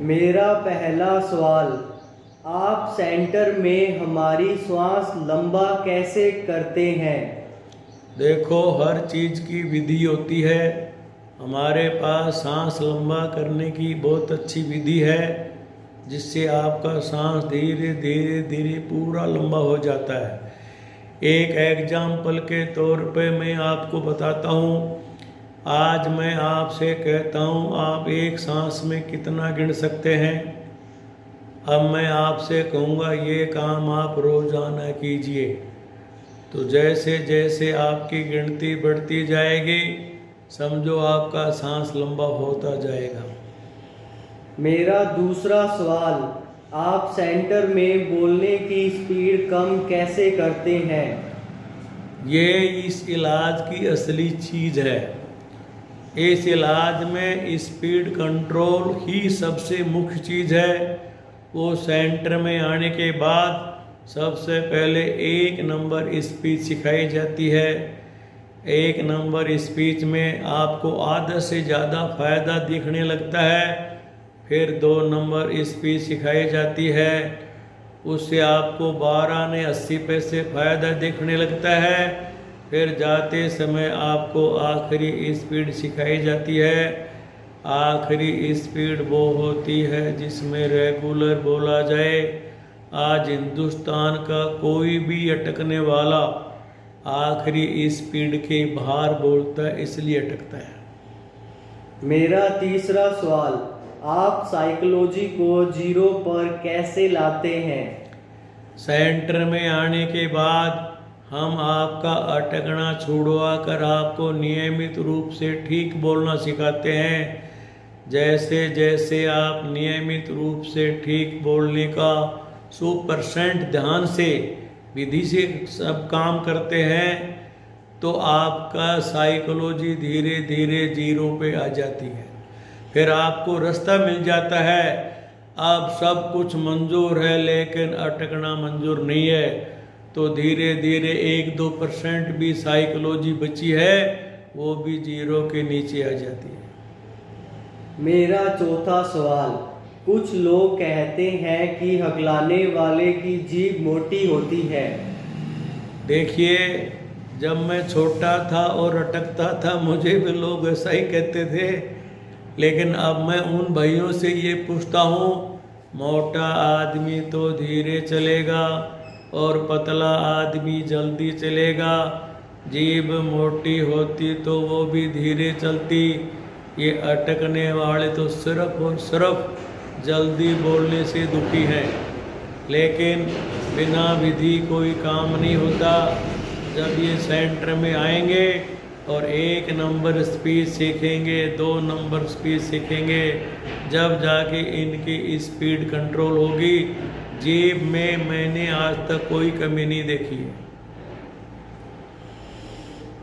मेरा पहला सवाल, आप सेंटर में हमारी श्वास लंबा कैसे करते हैं? देखो, हर चीज़ की विधि होती है। हमारे पास सांस लंबा करने की बहुत अच्छी विधि है, जिससे आपका सांस धीरे धीरे धीरे पूरा लंबा हो जाता है। एक एग्जाम्पल के तौर पे मैं आपको बताता हूँ। आज मैं आपसे कहता हूँ, आप एक सांस में कितना गिन सकते हैं। अब मैं आपसे कहूँगा, ये काम आप रोज़ाना कीजिए। तो जैसे जैसे आपकी गिनती बढ़ती जाएगी, समझो आपका सांस लंबा होता जाएगा। मेरा दूसरा सवाल, आप सेंटर में बोलने की स्पीड कम कैसे करते हैं? ये इस इलाज की असली चीज़ है। इस इलाज में स्पीड कंट्रोल ही सबसे मुख्य चीज़ है। वो सेंटर में आने के बाद सबसे पहले 1 नंबर स्पीच सिखाई जाती है। 1 नंबर स्पीच में आपको आधा से ज़्यादा फ़ायदा दिखने लगता है। फिर 2 नंबर स्पीच सिखाई जाती है, उससे आपको 12 ने 80 पैसे फ़ायदा दिखने लगता है। फिर जाते समय आपको आखिरी स्पीड सिखाई जाती है। आखिरी स्पीड वो होती है जिसमें रेगुलर बोला जाए। आज हिंदुस्तान का कोई भी अटकने वाला आखिरी स्पीड के बाहर बोलता है, इसलिए अटकता है। मेरा तीसरा सवाल, आप साइकोलॉजी को 0 पर कैसे लाते हैं? सेंटर में आने के बाद हम आपका अटकना छुड़वा कर आपको नियमित रूप से ठीक बोलना सिखाते हैं। जैसे जैसे आप नियमित रूप से ठीक बोलने का 100% ध्यान से विधि से सब काम करते हैं, तो आपका साइकोलॉजी धीरे धीरे 0 पे आ जाती है। फिर आपको रास्ता मिल जाता है। अब सब कुछ मंजूर है, लेकिन अटकना मंजूर नहीं है। तो धीरे धीरे 1-2% भी साइकोलॉजी बची है, वो भी 0 के नीचे आ जाती है। मेरा चौथा सवाल, कुछ लोग कहते हैं कि हकलाने वाले की जीभ मोटी होती है। देखिए, जब मैं छोटा था और अटकता था, मुझे भी लोग ऐसा ही कहते थे। लेकिन अब मैं उन भाइयों से ये पूछता हूँ, मोटा आदमी तो धीरे चलेगा और पतला आदमी जल्दी चलेगा। जीभ मोटी होती तो वो भी धीरे चलती। ये अटकने वाले तो सिर्फ और सिर्फ जल्दी बोलने से दुखी हैं। लेकिन बिना विधि कोई काम नहीं होता। जब ये सेंटर में आएंगे और 1 नंबर स्पीच सीखेंगे, 2 नंबर स्पीच सीखेंगे, जब जाके इनकी स्पीड कंट्रोल होगी। जीभ में मैंने आज तक कोई कमी नहीं देखी है।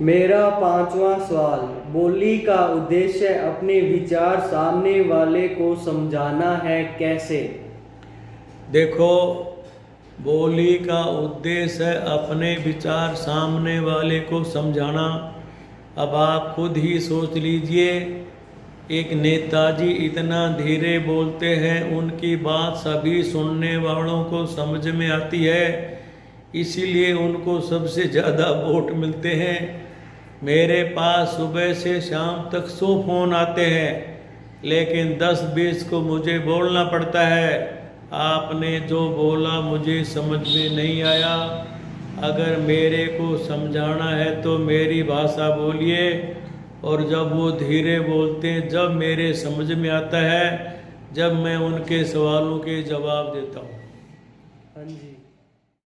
मेरा पांचवा सवाल, बोली का उद्देश्य अपने विचार सामने वाले को समझाना है, कैसे? देखो, बोली का उद्देश्य है अपने विचार सामने वाले को समझाना। अब आप खुद ही सोच लीजिए, एक नेताजी इतना धीरे बोलते हैं, उनकी बात सभी सुनने वालों को समझ में आती है, इसीलिए उनको सबसे ज़्यादा वोट मिलते हैं। मेरे पास सुबह से शाम तक 100 फ़ोन आते हैं, लेकिन 10-20 को मुझे बोलना पड़ता है। आपने जो बोला मुझे समझ में नहीं आया। अगर मेरे को समझाना है तो मेरी भाषा बोलिए, और जब वो धीरे बोलते हैं, जब मेरे समझ में आता है, जब मैं उनके सवालों के जवाब देता हूँ। हाँ जी।